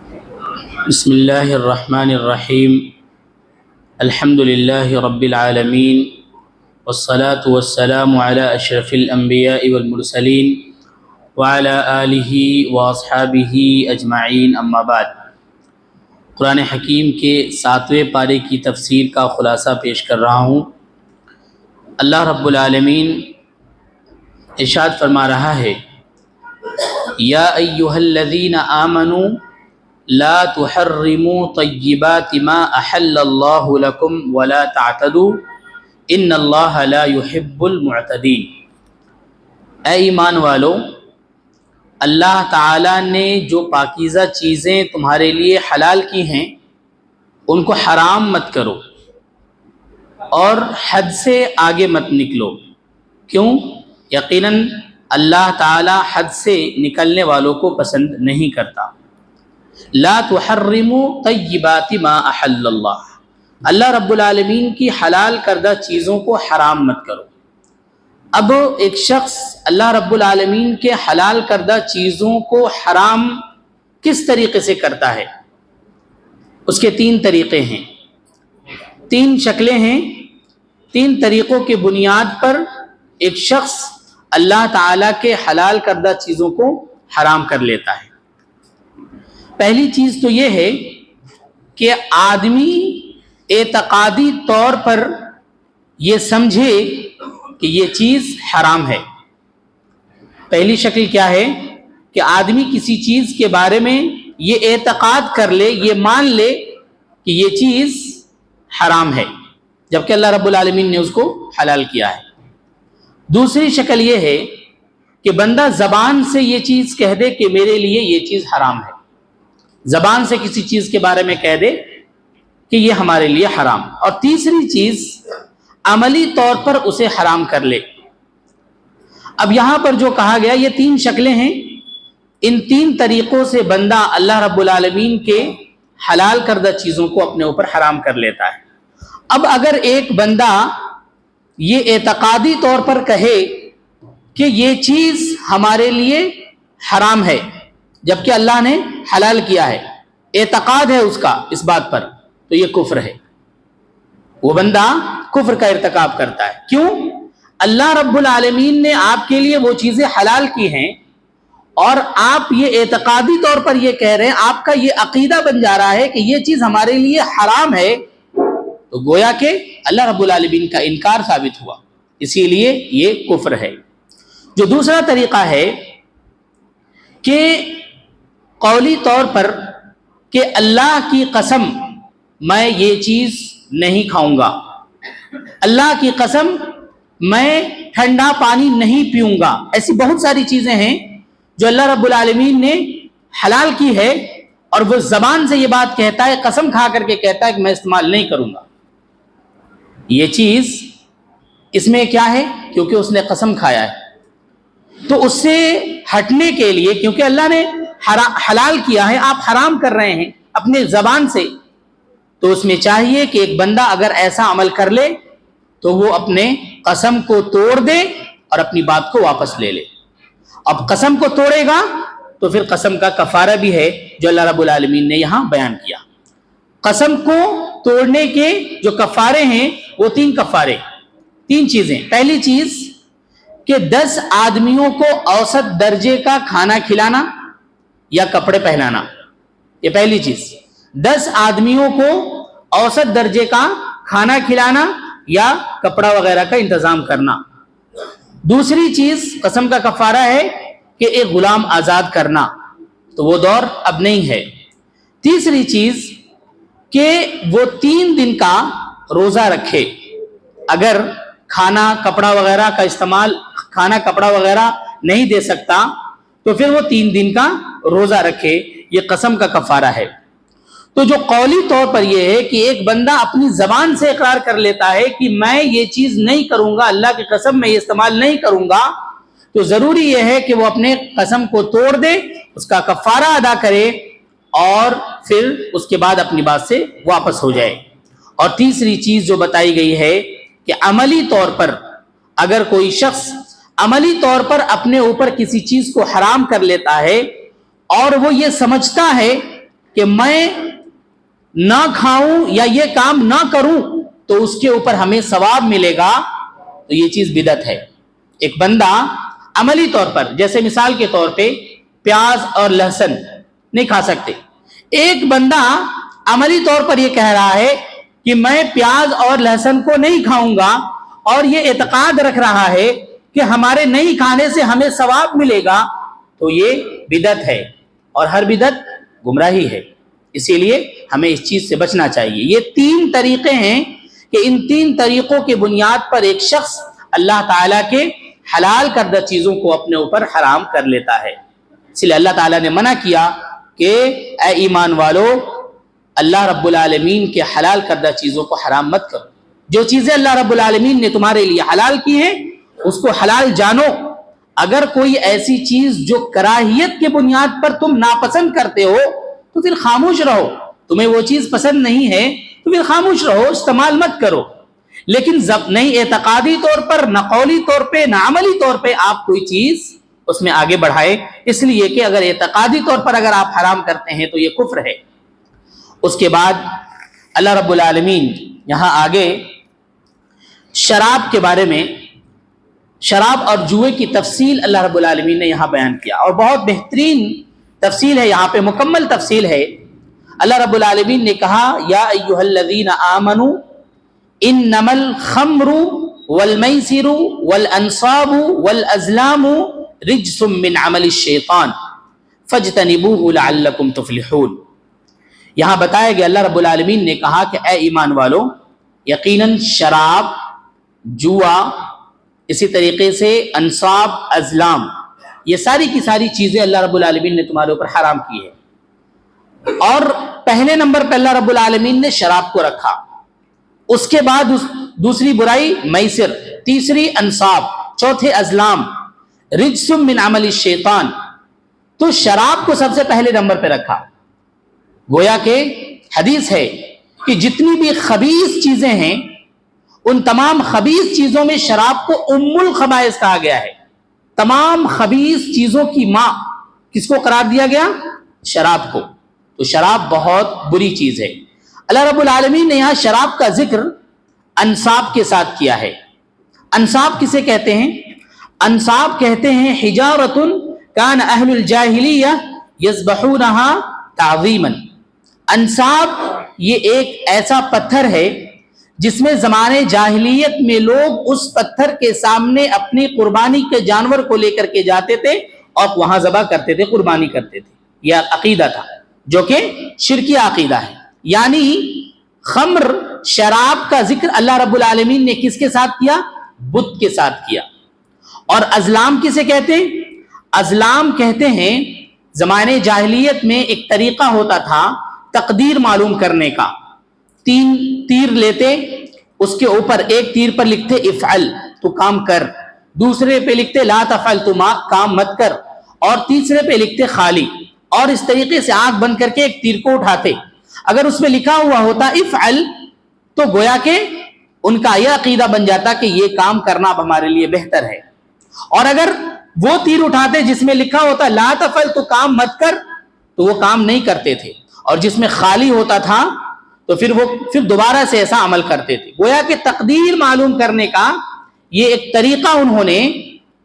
بسم اللہ الرحمن الرحیم الحمد للہ رب العالمین والصلاة والسلام علی اشرف الانبیاء والمرسلین وعلی آلہ واصحابہ اجمعین اما بعد۔ قرآن حکیم کے 7ویں پارے کی تفسیر کا خلاصہ پیش کر رہا ہوں۔ اللہ رب العالمین ارشاد فرما رہا ہے، یا ایہا الذین آمنوا لا تحرموا طیبات ما احل اللہ لکم ولا تعتدوا ان اللہ لا يحب المعتدین۔ اے ایمان والو، اللہ تعالیٰ نے جو پاکیزہ چیزیں تمہارے لیے حلال کی ہیں ان کو حرام مت کرو اور حد سے آگے مت نکلو۔ کیوں؟ یقیناً اللہ تعالیٰ حد سے نکلنے والوں کو پسند نہیں کرتا۔ لا تحرموا طیبات ما احل اللہ رب العالمین کی حلال کردہ چیزوں کو حرام مت کرو۔ اب ایک شخص اللہ رب العالمین کے حلال کردہ چیزوں کو حرام کس طریقے سے کرتا ہے؟ اس کے 3 طریقے ہیں، 3 شکلیں ہیں۔ 3 طریقوں کے بنیاد پر ایک شخص اللہ تعالیٰ کے حلال کردہ چیزوں کو حرام کر لیتا ہے۔ پہلی چیز تو یہ ہے کہ آدمی اعتقادی طور پر یہ سمجھے کہ یہ چیز حرام ہے۔ پہلی شکل کیا ہے کہ آدمی کسی چیز کے بارے میں یہ اعتقاد کر لے، یہ مان لے کہ یہ چیز حرام ہے جبکہ اللہ رب العالمین نے اس کو حلال کیا ہے۔ دوسری شکل یہ ہے کہ بندہ زبان سے یہ چیز کہہ دے کہ میرے لیے یہ چیز حرام ہے، زبان سے کسی چیز کے بارے میں کہہ دے کہ یہ ہمارے لیے حرام۔ اور تیسری چیز عملی طور پر اسے حرام کر لے۔ اب یہاں پر جو کہا گیا یہ 3 شکلیں ہیں، ان 3 طریقوں سے بندہ اللہ رب العالمین کے حلال کردہ چیزوں کو اپنے اوپر حرام کر لیتا ہے۔ اب اگر ایک بندہ یہ اعتقادی طور پر کہے کہ یہ چیز ہمارے لیے حرام ہے جبکہ اللہ نے حلال کیا ہے، اعتقاد ہے اس کا اس بات پر، تو یہ کفر ہے، وہ بندہ کفر کا ارتکاب کرتا ہے۔ کیوں؟ اللہ رب العالمین نے آپ کے لیے وہ چیزیں حلال کی ہیں اور آپ یہ اعتقادی طور پر یہ کہہ رہے ہیں، آپ کا یہ عقیدہ بن جا رہا ہے کہ یہ چیز ہمارے لیے حرام ہے، تو گویا کہ اللہ رب العالمین کا انکار ثابت ہوا، اسی لیے یہ کفر ہے۔ جو دوسرا طریقہ ہے کہ قولی طور پر کہ اللہ کی قسم میں یہ چیز نہیں کھاؤں گا، اللہ کی قسم میں ٹھنڈا پانی نہیں پیوں گا، ایسی بہت ساری چیزیں ہیں جو اللہ رب العالمین نے حلال کی ہے اور وہ زبان سے یہ بات کہتا ہے، قسم کھا کر کے کہتا ہے کہ میں استعمال نہیں کروں گا۔ یہ چیز اس میں کیا ہے؟ کیونکہ اس نے قسم کھایا ہے، تو اس سے ہٹنے کے لیے، کیونکہ اللہ نے حلال کیا ہے، آپ حرام کر رہے ہیں اپنے زبان سے، تو اس میں چاہیے کہ ایک بندہ اگر ایسا عمل کر لے تو وہ اپنے قسم کو توڑ دے اور اپنی بات کو واپس لے لے۔ اب قسم کو توڑے گا تو پھر قسم کا کفارہ بھی ہے جو اللہ رب العالمین نے یہاں بیان کیا۔ قسم کو توڑنے کے جو کفارے ہیں وہ 3 کفارے، 3 چیزیں۔ پہلی چیز کہ 10 آدمیوں کو اوسط درجے کا کھانا کھلانا یا کپڑے پہنانا، یہ پہلی چیز۔ 10 آدمیوں کو اوسط درجے کا کھانا کھلانا یا کپڑا وغیرہ کا انتظام کرنا۔ دوسری چیز قسم کا کفارہ ہے کہ ایک غلام آزاد کرنا، تو وہ دور اب نہیں ہے۔ تیسری چیز کہ وہ 3 دن کا روزہ رکھے، اگر کھانا کپڑا وغیرہ کا استعمال، کھانا کپڑا وغیرہ نہیں دے سکتا تو پھر وہ 3 دن کا روزہ رکھے، یہ قسم کا کفارہ ہے۔ تو جو قولی طور پر یہ ہے کہ ایک بندہ اپنی زبان سے اقرار کر لیتا ہے کہ میں یہ چیز نہیں کروں گا، اللہ کی قسم میں یہ استعمال نہیں کروں گا، تو ضروری یہ ہے کہ وہ اپنے قسم کو توڑ دے، اس کا کفارہ ادا کرے اور پھر اس کے بعد اپنی بات سے واپس ہو جائے۔ اور تیسری چیز جو بتائی گئی ہے کہ عملی طور پر اگر کوئی شخص عملی طور پر اپنے اوپر کسی چیز کو حرام کر لیتا ہے اور وہ یہ سمجھتا ہے کہ میں نہ کھاؤں یا یہ کام نہ کروں تو اس کے اوپر ہمیں ثواب ملے گا، تو یہ چیز بدعت ہے۔ ایک بندہ عملی طور پر، جیسے مثال کے طور پہ پیاز اور لہسن نہیں کھا سکتے، ایک بندہ عملی طور پر یہ کہہ رہا ہے کہ میں پیاز اور لہسن کو نہیں کھاؤں گا، اور یہ اعتقاد رکھ رہا ہے کہ ہمارے نہیں کھانے سے ہمیں ثواب ملے گا، تو یہ بدعت ہے، اور ہر بدعت گمراہی ہے۔ اسی لیے ہمیں اس چیز سے بچنا چاہیے۔ یہ 3 طریقے ہیں کہ ان 3 طریقوں کی بنیاد پر ایک شخص اللہ تعالیٰ کے حلال کردہ چیزوں کو اپنے اوپر حرام کر لیتا ہے۔ اس لیے اللہ تعالیٰ نے منع کیا کہ اے ایمان والو، اللہ رب العالمین کے حلال کردہ چیزوں کو حرام مت کرو۔ جو چیزیں اللہ رب العالمین نے تمہارے لیے حلال کی ہیں اس کو حلال جانو۔ اگر کوئی ایسی چیز جو کراہیت کے بنیاد پر تم ناپسند کرتے ہو تو پھر خاموش رہو۔ تمہیں وہ چیز پسند نہیں ہے تو پھر خاموش رہو، استعمال مت کرو۔ لیکن نہیں اعتقادی طور پر، نہ قولی طور پہ، نہ عملی طور پہ آپ کوئی چیز اس میں آگے بڑھائے، اس لیے کہ اگر اعتقادی طور پر اگر آپ حرام کرتے ہیں تو یہ کفر ہے۔ اس کے بعد اللہ رب العالمین یہاں آگے شراب کے بارے میں، شراب اور جوئے کی تفصیل اللہ رب العالمین نے یہاں بیان کیا، اور بہت بہترین تفصیل ہے، یہاں پہ مکمل تفصیل ہے۔ اللہ رب العالمین نے کہا یا ایھا الذین آمنوا انما الخمر والمیسر والانصاب والازلام رجس من عمل الشیطان فاجتنبوه لعلکم تفلحون۔ یہاں بتایا گیا، اللہ رب العالمین نے کہا کہ اے ایمان والو، یقیناً شراب، جوا، اسی طریقے سے انصاب، ازلام، یہ ساری کی ساری چیزیں اللہ رب العالمین نے تمہارے اوپر حرام کی ہے۔ اور پہلے نمبر پہ اللہ رب العالمین نے شراب کو رکھا، اس کے بعد دوسری برائی میسر، تیسری انصاب، چوتھے ازلام، رجس من عمل الشیطان، تو شراب کو سب سے پہلے نمبر پہ رکھا۔ گویا کہ حدیث ہے کہ جتنی بھی خبیث چیزیں ہیں ان تمام خبیث چیزوں میں شراب کو ام الخبائث کہا گیا ہے۔ تمام خبیث چیزوں کی ماں کس کو قرار دیا گیا؟ شراب کو۔ تو شراب بہت بری چیز ہے۔ اللہ رب العالمین نے یہاں شراب کا ذکر انصاب کے ساتھ کیا ہے۔ انصاب کسے کہتے ہیں؟ انصاب کہتے ہیں حجارۃ کان اہل الجاہلیہ یذبحونہا تعظیما۔ انصاب یہ ایک ایسا پتھر ہے جس میں زمانے جاہلیت میں لوگ اس پتھر کے سامنے اپنی قربانی کے جانور کو لے کر کے جاتے تھے اور وہاں ذبح کرتے تھے، قربانی کرتے تھے۔ یہ عقیدہ تھا جو کہ شرکی عقیدہ ہے۔ یعنی خمر، شراب کا ذکر اللہ رب العالمین نے کس کے ساتھ کیا؟ بت کے ساتھ کیا۔ اور ازلام کسے کہتے ہیں؟ ازلام کہتے ہیں زمانے جاہلیت میں ایک طریقہ ہوتا تھا تقدیر معلوم کرنے کا۔ 3 تیر لیتے، اس کے اوپر ایک تیر پر لکھتے افعل، تو کام کر، دوسرے پہ لکھتے لا تفعل، تو کام مت کر، اور تیسرے پہ لکھتے خالی، اور اس طریقے سے آنکھ بند کر کے ایک تیر کو اٹھاتے۔ اگر اس میں لکھا ہوا ہوتا افعل تو گویا کہ ان کا یہ عقیدہ بن جاتا کہ یہ کام کرنا اب ہمارے لیے بہتر ہے، اور اگر وہ تیر اٹھاتے جس میں لکھا ہوتا لا تفعل، تو کام مت کر، تو وہ کام نہیں کرتے تھے، اور جس میں خالی ہوتا تھا تو پھر دوبارہ سے ایسا عمل کرتے تھے۔ گویا کہ تقدیر معلوم کرنے کا یہ ایک طریقہ انہوں نے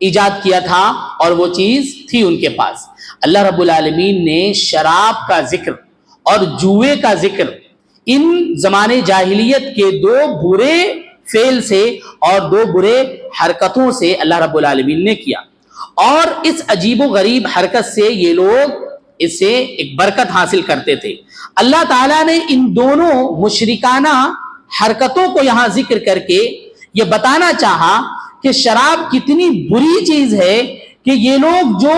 ایجاد کیا تھا، اور وہ چیز تھی ان کے پاس۔ اللہ رب العالمین نے شراب کا ذکر اور جوئے کا ذکر ان زمانے جاہلیت کے 2 برے فعل سے اور 2 برے حرکتوں سے اللہ رب العالمین نے کیا، اور اس عجیب و غریب حرکت سے یہ لوگ اس سے ایک برکت حاصل کرتے تھے۔ اللہ تعالیٰ نے ان دونوں مشرکانہ حرکتوں کو یہاں ذکر کر کے یہ بتانا چاہا کہ شراب کتنی بری چیز ہے کہ یہ لوگ جو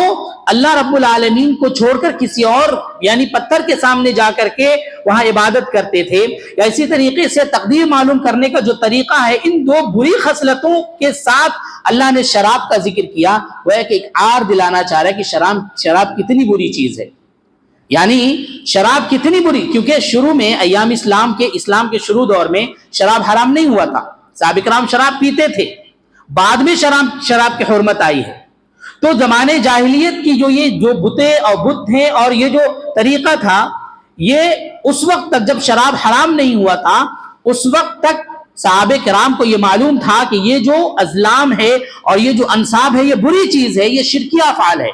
اللہ رب العالمین کو چھوڑ کر کسی اور یعنی پتھر کے سامنے جا کر کے وہاں عبادت کرتے تھے، یا اسی طریقے سے تقدیر معلوم کرنے کا جو طریقہ ہے، ان 2 بری خصلتوں کے ساتھ اللہ نے شراب کا ذکر کیا۔ وہ ہے کہ ایک آر دلانا چاہ رہا ہے کہ شراب کتنی بری چیز ہے، یعنی شراب کتنی بری، کیونکہ شروع میں ایام اسلام کے شروع دور میں شراب حرام نہیں ہوا تھا، صحابہ کرام شراب پیتے تھے، بعد میں شراب کی حرمت آئی ہے۔ تو زمانے جاہلیت کی جو بتیں اور بت ہیں اور یہ جو طریقہ تھا یہ اس وقت تک جب شراب حرام نہیں ہوا تھا اس وقت تک صحابہ کرام کو یہ معلوم تھا کہ یہ جو ازلام ہے اور یہ جو انصاب ہے یہ بری چیز ہے, یہ شرکی افعال ہے.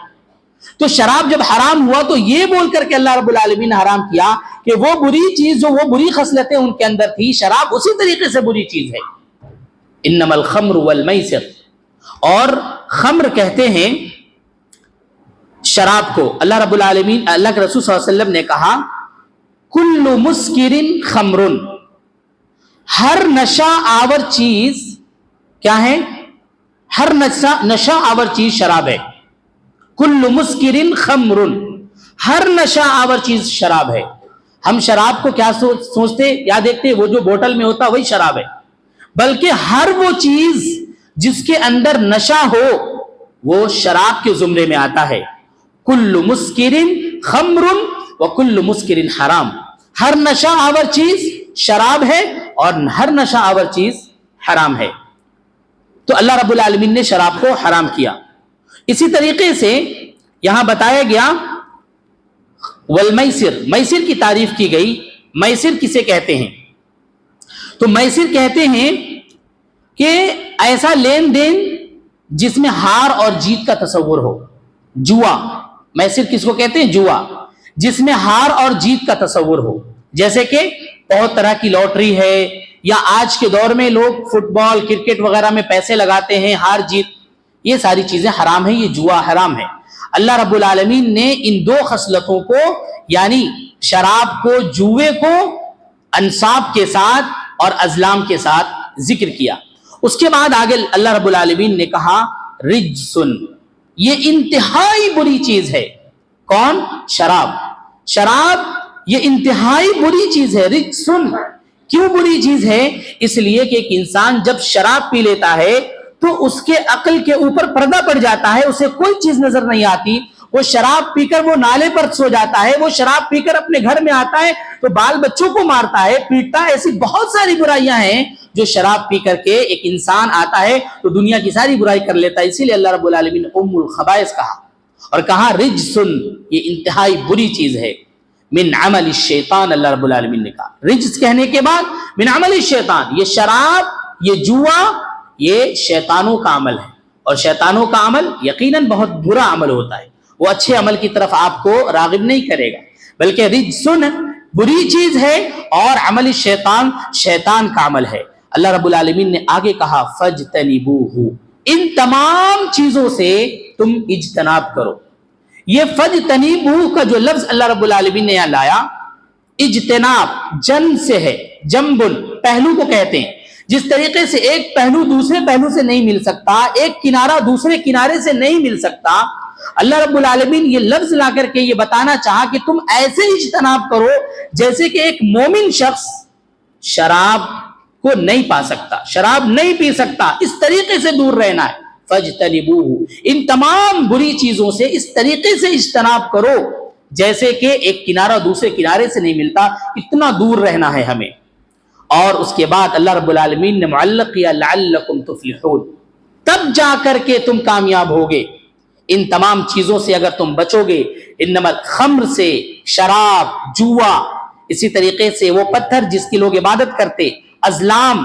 تو شراب جب حرام ہوا تو یہ بول کر کے اللہ رب العالمین نے حرام کیا کہ وہ بری چیز جو وہ بری خصلتیں ان کے اندر تھی, شراب اسی طریقے سے بری چیز ہے. انما الخمر والمیسر, اور خمر کہتے ہیں شراب کو. اللہ رب العالمین, اللہ کے رسول صلی اللہ علیہ وسلم نے کہا کل مسکر خمر, ہر نشہ آور چیز کیا ہے؟ ہر نشہ آور چیز شراب ہے. کل مسکر خمر, ہر نشہ آور چیز شراب ہے. ہم شراب کو کیا سوچتے یا دیکھتے, وہ جو بوتل میں ہوتا وہی شراب ہے, بلکہ ہر وہ چیز جس کے اندر نشہ ہو وہ شراب کے زمرے میں آتا ہے. کل مسکر خمر وکل مسکر حرام, ہر نشہ آور چیز شراب ہے اور ہر نشہ آور چیز حرام ہے. تو اللہ رب العالمین نے شراب کو حرام کیا. اسی طریقے سے یہاں بتایا گیا والمیسر, میسر کی تعریف کی گئی. میسر کسے کہتے ہیں؟ تو میسر کہتے ہیں کہ ایسا لین دین جس میں ہار اور جیت کا تصور ہو. جوا, میسر کس کو کہتے ہیں؟ جوا, جس میں ہار اور جیت کا تصور ہو. جیسے کہ بہت طرح کی لاٹری ہے, یا آج کے دور میں لوگ فٹ بال کرکٹ وغیرہ میں پیسے لگاتے ہیں, ہار جیت, یہ ساری چیزیں حرام ہیں, یہ جوا حرام ہے. اللہ رب العالمین نے ان دو خصلتوں کو یعنی شراب کو, جوے کو انصاب کے ساتھ اور ازلام کے ساتھ ذکر کیا. اس کے بعد آگے اللہ رب العالمین نے کہا رجسن, یہ انتہائی بری چیز ہے. کون؟ شراب. شراب یہ انتہائی بری چیز ہے. رجسن کیوں بری چیز ہے؟ اس لیے کہ ایک انسان جب شراب پی لیتا ہے تو اس کے عقل کے اوپر پردہ پڑ جاتا ہے, اسے کوئی چیز نظر نہیں آتی. وہ شراب پی کر وہ نالے پر سو جاتا ہے, وہ شراب پی کر اپنے گھر میں آتا ہے تو بال بچوں کو مارتا ہے, پیٹتا ہے. ایسی بہت ساری برائیاں ہیں جو شراب پی کر کے ایک انسان آتا ہے تو دنیا کی ساری برائی کر لیتا ہے. اسی لیے اللہ رب العالمین نے ام الخبائث کہا اور کہا رجسن, یہ انتہائی بری چیز ہے. من عمل الشیطان, اللہ رب العالمین نے کہا رجس کہنے کے بعد من عمل الشیطان, یہ شراب, یہ جوا, یہ شیطانوں کا عمل ہے. اور شیطانوں کا عمل یقیناً بہت برا عمل ہوتا ہے, وہ اچھے عمل کی طرف آپ کو راغب نہیں کرے گا, بلکہ رجسن بری چیز ہے اور عمل شیطان, شیطان کا عمل ہے. اللہ رب العالمین نے آگے کہا فجتنبوہ, ان تمام چیزوں سے تم اجتناب کرو. یہ فجتنبوہ کا جو لفظ اللہ رب العالمین نے یہاں لایا, اجتناب جن سے ہے, جنبن پہلو کو کہتے ہیں. جس طریقے سے ایک پہلو دوسرے پہلو سے نہیں مل سکتا, ایک کنارہ دوسرے کنارے سے نہیں مل سکتا, اللہ رب العالمین یہ لفظ لا کر کے یہ بتانا چاہا کہ تم ایسے اجتناب کرو جیسے کہ ایک مومن شخص شراب کو نہیں پا سکتا, شراب نہیں پی سکتا, اس طریقے سے دور رہنا ہے. فجتنبوہ, ان تمام بری چیزوں سے اس طریقے سے اجتناب کرو جیسے کہ ایک کنارہ دوسرے کنارے سے نہیں ملتا, اتنا دور رہنا ہے ہمیں. اور اس کے بعد اللہ رب العالمین نے معلق کیا لعلکم تفلحون, تب جا کر کے تم کامیاب ہوگے. ان تمام چیزوں سے اگر تم بچو گے, انما الخمر سے, شراب, جوا, اسی طریقے سے وہ پتھر جس کی لوگ عبادت کرتے, ازلام,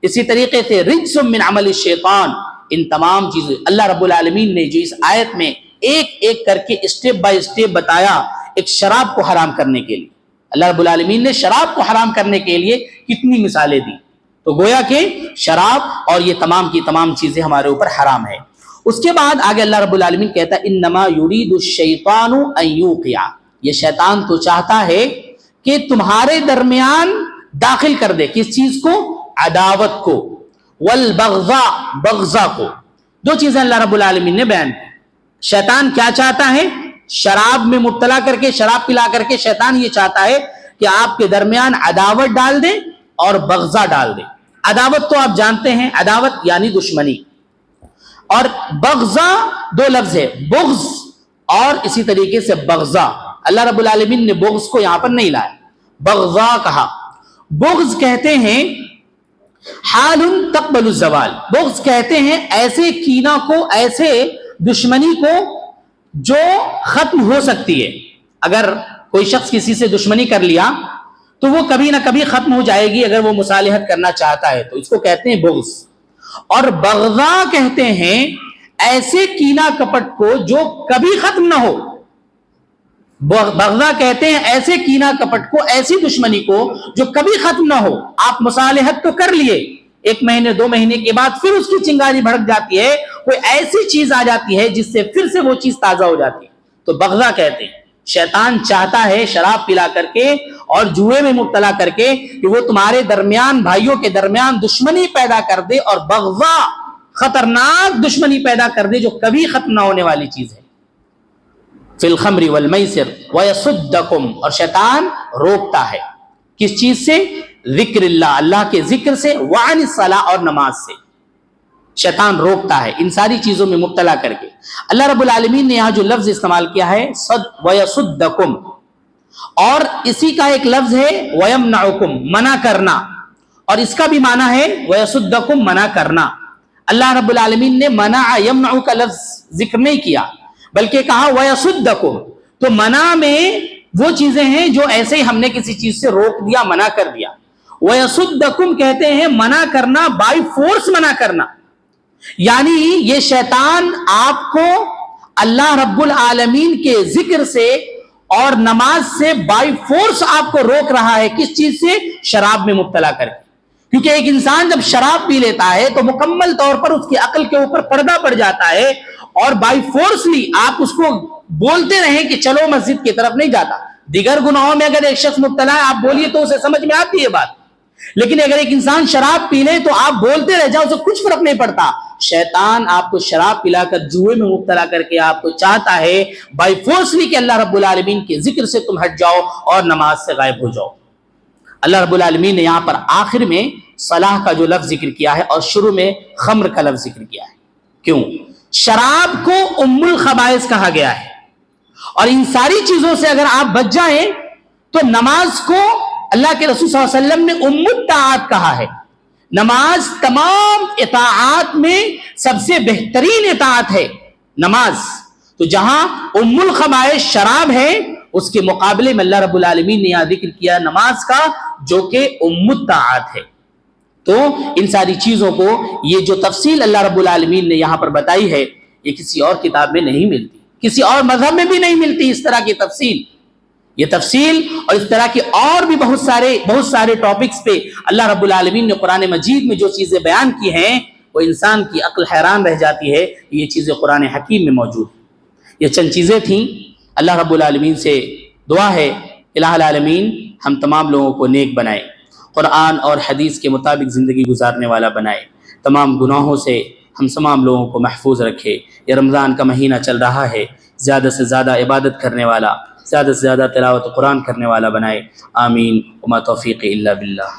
اسی طریقے سے رجس من عمل الشیطان, ان تمام چیزیں اللہ رب العالمین نے جو اس آیت میں ایک ایک کر کے اسٹیپ بائی اسٹیپ بتایا ایک شراب کو حرام کرنے کے لیے. اللہ رب العالمین نے شراب کو حرام کرنے کے لیے کتنی مثالیں دی, تو گویا کہ شراب اور یہ تمام کی تمام چیزیں ہمارے اوپر حرام ہے. اس کے بعد آگے اللہ رب العالمین کہتا ہے انما یرید الشیطان ان یوقع, یہ شیطان تو چاہتا ہے کہ تمہارے درمیان داخل کر دے کس چیز کو؟ عداوت کو, والبغضاء, بغضا کو. دو چیزیں اللہ رب العالمین نے بیان کی. شیطان کیا چاہتا ہے؟ شراب میں مبتلا کر کے, شراب پلا کر کے شیطان یہ چاہتا ہے کہ آپ کے درمیان عداوت ڈال دے اور بغضا ڈال دے. عداوت تو آپ جانتے ہیں, عداوت یعنی دشمنی, اور بغضا دو لفظ ہے, بغض اور اسی طریقے سے بغضا. اللہ رب العالمین نے بغض کو یہاں پر نہیں لایا, بغضا کہا. بغض کہتے ہیں حال تقبل الزوال, بغض کہتے ہیں ایسے کینہ کو, ایسے دشمنی کو جو ختم ہو سکتی ہے. اگر کوئی شخص کسی سے دشمنی کر لیا تو وہ کبھی نہ کبھی ختم ہو جائے گی اگر وہ مصالحت کرنا چاہتا ہے، تو اس کو کہتے ہیں بغض. اور بغضا کہتے ہیں ایسے کینہ کپٹ کو جو کبھی ختم نہ ہو. بغضا کہتے ہیں ایسے کینہ کپٹ کو، ایسی دشمنی کو جو کبھی ختم نہ ہو. آپ مصالحت تو کر لیے، 1 مہینے 2 مہینے کے بعد پھر اس کی چنگاری بھڑک جاتی ہے، کوئی ایسی چیز آ جاتی ہے جس سے پھر سے وہ چیز تازہ ہو جاتی ہے، تو بغضا کہتے ہیں. شیطان چاہتا ہے شراب پلا کر کے اور جوئے میں مبتلا کر کے کہ وہ تمہارے درمیان، بھائیوں کے درمیان دشمنی پیدا کر دے، اور بغضا خطرناک دشمنی پیدا کر دے جو کبھی ختم نہ ہونے والی چیز ہے. فی الخمر والمیسر ویصدکم، اور شیطان روکتا ہے کس چیز سے؟ ذکر اللہ، اللہ کے ذکر سے، وعن الصلاۃ، اور نماز سے. شیطان روکتا ہے ان ساری چیزوں میں مبتلا کر کے. اللہ رب العالمین نے یہاں جو لفظ استعمال کیا ہے صد ویصدکم، اور اسی کا ایک لفظ ہے ویمنعکم، منع کرنا، اور اس کا بھی معنی ہے ویصدکم، منع کرنا. اللہ رب العالمین نے منع یمنع کا لفظ ذکر نہیں کیا بلکہ کہا ویصدکم. تو منع میں وہ چیزیں ہیں جو ایسے ہی ہم نے کسی چیز سے روک دیا، منع کر دیا. ویصدکم کہتے ہیں منع کرنا، بائی فورس منع کرنا. یعنی یہ شیطان آپ کو اللہ رب العالمین کے ذکر سے اور نماز سے بائی فورس آپ کو روک رہا ہے. کس چیز سے؟ شراب میں مبتلا کر کے. کیونکہ ایک انسان جب شراب پی لیتا ہے تو مکمل طور پر اس کی عقل کے اوپر پردہ پڑ جاتا ہے، اور بائی فورسلی آپ اس کو بولتے رہیں کہ چلو مسجد کی طرف نہیں جاتا. دیگر گناہوں میں اگر ایک شخص مبتلا ہے، آپ بولیے تو اسے سمجھ میں آتی ہے بات، لیکن اگر ایک انسان شراب پی لے تو آپ بولتے رہ جاؤ، اسے کچھ فرق نہیں پڑتا. شیطان آپ کو شراب پلا کر جوئے میں مبتلا کر کے آپ کو چاہتا ہے بائی فورسلی کہ اللہ رب العالمین کے ذکر سے تم ہٹ جاؤ اور نماز سے غائب ہو جاؤ. اللہ رب العالمین نے یہاں پر آخر میں صلاح کا جو لفظ ذکر کیا ہے اور شروع میں خمر کا لفظ ذکر کیا ہے. کیوں؟ شراب کو ام الخبائث کہا گیا ہے، اور ان ساری چیزوں سے اگر آپ بچ جائیں تو نماز کو اللہ کے رسول صلی اللہ علیہ وسلم نے ام الطاعات کہا ہے. نماز تمام اطاعات میں سب سے بہترین اطاعت ہے نماز. تو جہاں ام الخبائث شراب ہے، اس کے مقابلے میں اللہ رب العالمین نے یہاں ذکر کیا نماز کا، جو کہ ام الطاعات ہے. تو ان ساری چیزوں کو یہ جو تفصیل اللہ رب العالمین نے یہاں پر بتائی ہے، یہ کسی اور کتاب میں نہیں ملتی، کسی اور مذہب میں بھی نہیں ملتی اس طرح کی تفصیل. یہ تفصیل اور اس طرح کے اور بھی بہت سارے ٹاپکس پہ اللہ رب العالمین نے قرآن مجید میں جو چیزیں بیان کی ہیں، وہ انسان کی عقل حیران رہ جاتی ہے. یہ چیزیں قرآن حکیم میں موجود ہیں. یہ چند چیزیں تھیں. اللہ رب العالمین سے دعا ہے الہ العالمین ہم تمام لوگوں کو نیک بنائے، قرآن اور حدیث کے مطابق زندگی گزارنے والا بنائے، تمام گناہوں سے ہم تمام لوگوں کو محفوظ رکھے. یہ رمضان کا مہینہ چل رہا ہے، زیادہ سے زیادہ عبادت کرنے والا، زیادہ سے زیادہ تلاوت قرآن کرنے والا بنائے. آمین. وما توفیق الا باللہ.